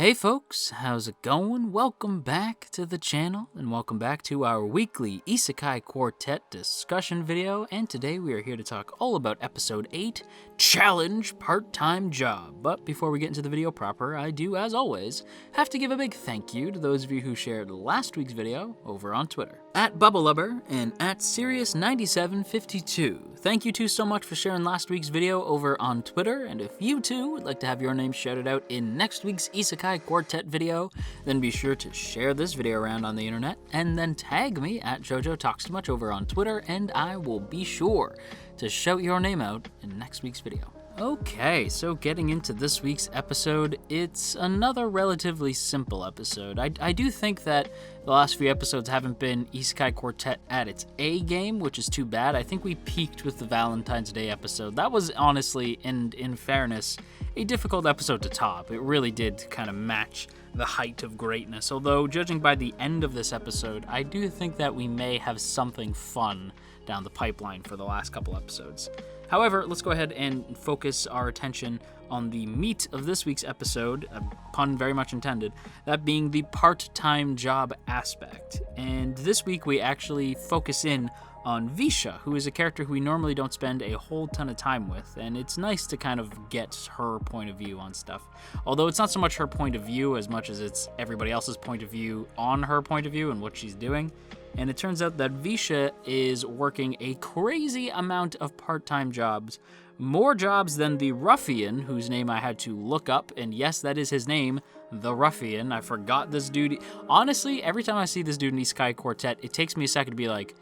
Hey folks, how's it going? Welcome back to the channel, and welcome back to our weekly Isekai Quartet discussion video, and today we are here to talk all about Episode 8, Challenge Part-Time Job. But before we get into the video proper, I do, as always, have to give a big thank you to those of you who shared last week's video over on Twitter. At BubbleLubber and at Sirius9752. Thank you two so much for sharing last week's video over on Twitter, and if you too would like to have your name shouted out in next week's Isekai Quartet video, then be sure to share this video around on the internet, and then tag me at JoJo Talks Too Much over on Twitter, and I will be sure to shout your name out in next week's video. Okay, so getting into this week's episode, it's another relatively simple episode. I do think that the last few episodes haven't been Isekai Quartet at its A game, which is too bad. I think we peaked with the Valentine's Day episode. That was honestly, and in fairness, a difficult episode to top. It really did kind of match the height of greatness, although judging by the end of this episode, I do think that we may have something fun down the pipeline for the last couple episodes. However, let's go ahead and focus our attention on the meat of this week's episode, a pun very much intended, that being the part-time job aspect. And this week we actually focus in on Visha, who is a character who we normally don't spend a whole ton of time with, and it's nice to kind of get her point of view on stuff. Although it's not so much her point of view as much as it's everybody else's point of view on her point of view and what she's doing. And it turns out that Visha is working a crazy amount of part-time jobs, more jobs than the ruffian, whose name I had to look up, and yes, that is his name, the ruffian. I forgot this dude. Honestly, every time I see this dude in Isekai Quartet, it takes me a second to be like,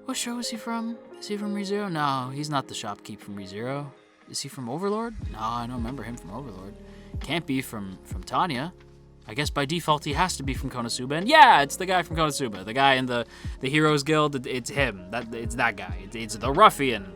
what show is he from? Is he from ReZero? No, he's not the shopkeep from ReZero. Is he from Overlord? No, I don't remember him from Overlord. Can't be from Tanya. I guess by default he has to be from Konosuba, and yeah, it's the guy from Konosuba, the guy in the Heroes Guild. It's him. It's that guy. It's the ruffian.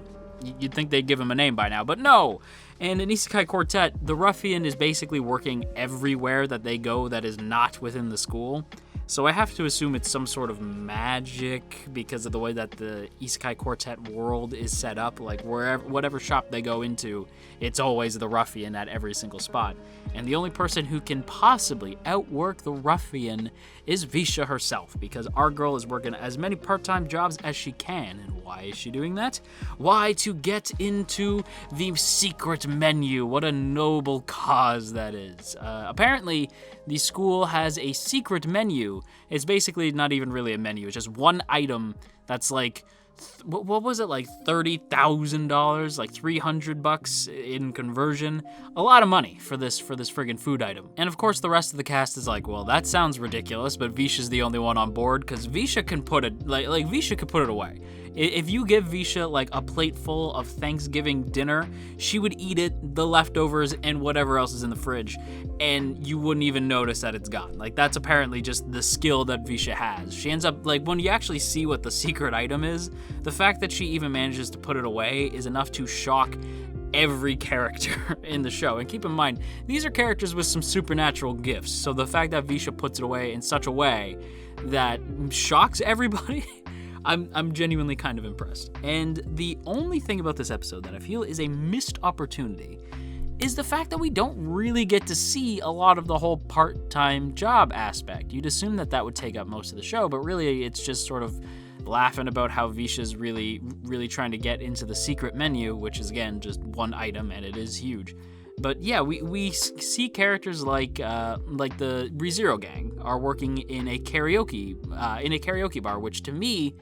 You'd think they'd give him a name by now, but no. And in Isekai Quartet, the ruffian is basically working everywhere that they go that is not within the school. So I have to assume it's some sort of magic because of the way that the Isekai Quartet world is set up. Like whatever shop they go into, it's always the ruffian at every single spot. And the only person who can possibly outwork the ruffian is Visha herself, because our girl is working as many part-time jobs as she can. And why is she doing that? Why? To get into the secret menu. What a noble cause that is. Apparently, the school has a secret menu. It's basically not even really a menu. It's just one item that's like, what was it, like $30,000, like $300 in conversion? A lot of money for this friggin' food item. And of course the rest of the cast is like, well, that sounds ridiculous, but Visha's the only one on board, because Visha can put it, like Visha could put it away. If you give Visha like a plate full of Thanksgiving dinner, she would eat it, the leftovers, and whatever else is in the fridge, and you wouldn't even notice that it's gone. Like, that's apparently just the skill that Visha has. She ends up, like, when you actually see what the secret item is, the fact that she even manages to put it away is enough to shock every character in the show. And keep in mind, these are characters with some supernatural gifts, so the fact that Visha puts it away in such a way that shocks everybody, I'm genuinely kind of impressed. And the only thing about this episode that I feel is a missed opportunity is the fact that we don't really get to see a lot of the whole part-time job aspect. You'd assume that that would take up most of the show, but really it's just sort of laughing about how Visha's really trying to get into the secret menu, which is, again, just one item, and it is huge. But yeah, we see characters like the ReZero gang are working in a karaoke bar, which to me,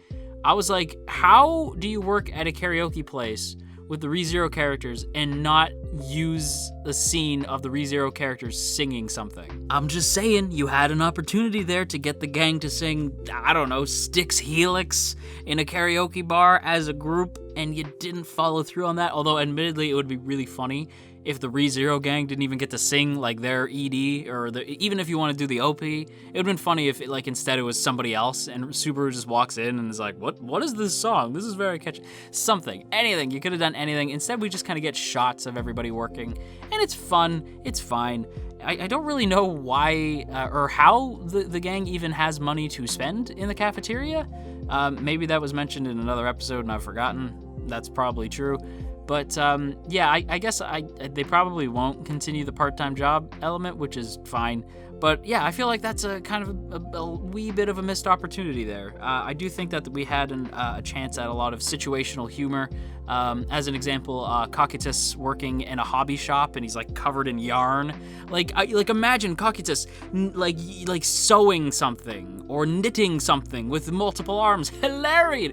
I was like, how do you work at a karaoke place with the ReZero characters and not use a scene of the ReZero characters singing something? I'm just saying, you had an opportunity there to get the gang to sing, I don't know, Styx Helix in a karaoke bar as a group, and you didn't follow through on that. Although admittedly it would be really funny if the ReZero gang didn't even get to sing like their ED, or even if you want to do the OP, it would have been funny if instead it was somebody else and Subaru just walks in and is like, what is this song? This is very catchy. Something, anything, you could have done anything. Instead we just kind of get shots of everybody working, and it's fun, it's fine. I don't really know why or how the gang even has money to spend in the cafeteria. Maybe that was mentioned in another episode and I've forgotten. That's probably true. But yeah, I guess they probably won't continue the part-time job element, which is fine. But yeah, I feel like that's a kind of a wee bit of a missed opportunity there. I do think that we had a chance at a lot of situational humor. As an example, Kakitas working in a hobby shop and he's like covered in yarn. Like imagine Kakitas like sewing something or knitting something with multiple arms. Hilarity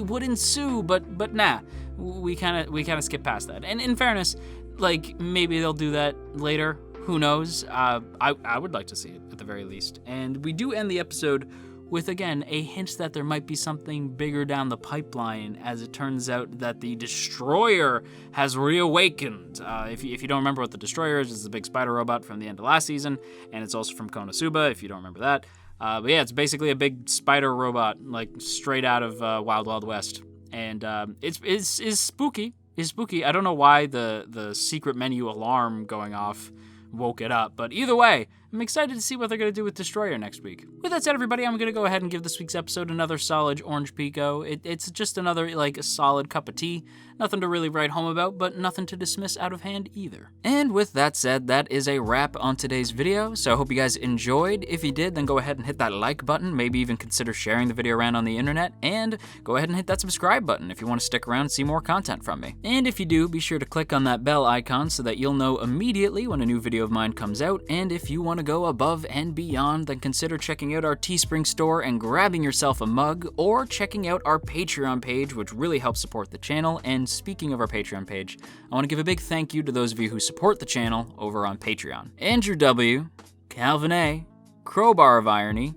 would ensue, but nah, we kind of skip past that. And in fairness, like maybe they'll do that later. Who knows? I would like to see it at the very least. And we do end the episode with, again, a hint that there might be something bigger down the pipeline, as it turns out that the Destroyer has reawakened. If you don't remember what the Destroyer is, it's the big spider robot from the end of last season, and it's also from Konosuba, if you don't remember that. But yeah, it's basically a big spider robot, like straight out of Wild Wild West. And it's spooky. It's spooky. I don't know why the secret menu alarm going off woke it up, but either way, I'm excited to see what they're going to do with Destroyer next week. With that said, everybody, I'm going to go ahead and give this week's episode another solid Orange Pico. It's just another, like, a solid cup of tea. Nothing to really write home about, but nothing to dismiss out of hand either. And with that said, that is a wrap on today's video, so I hope you guys enjoyed. If you did, then go ahead and hit that like button, maybe even consider sharing the video around on the internet, and go ahead and hit that subscribe button if you want to stick around and see more content from me. And if you do, be sure to click on that bell icon so that you'll know immediately when a new video of mine comes out, and if you want to go above and beyond, then consider checking out our Teespring store and grabbing yourself a mug, or checking out our Patreon page, which really helps support the channel. And speaking of our Patreon page, I want to give a big thank you to those of you who support the channel over on Patreon. Andrew W., Calvin A., Crowbar of Irony,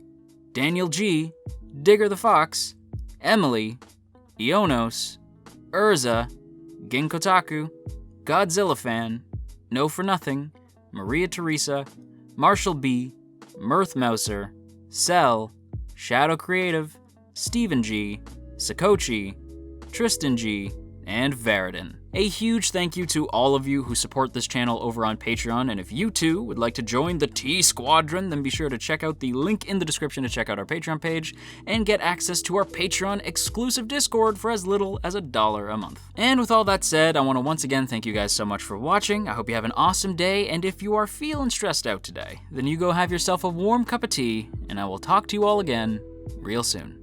Daniel G., Digger the Fox, Emily, Ionos, Urza, Ginkotaku, Godzilla Fan, No For Nothing, Maria Teresa, Marshall B., Mirth Mouser, Cell, Shadow Creative, Stephen G., Sakochi, Tristan G., and Veridin. A huge thank you to all of you who support this channel over on Patreon, and if you too would like to join the T Squadron, then be sure to check out the link in the description to check out our Patreon page and get access to our Patreon exclusive Discord for as little as $1 a month. And with all that said, I want to once again thank you guys so much for watching. I hope you have an awesome day, and if you are feeling stressed out today, then you go have yourself a warm cup of tea, and I will talk to you all again real soon.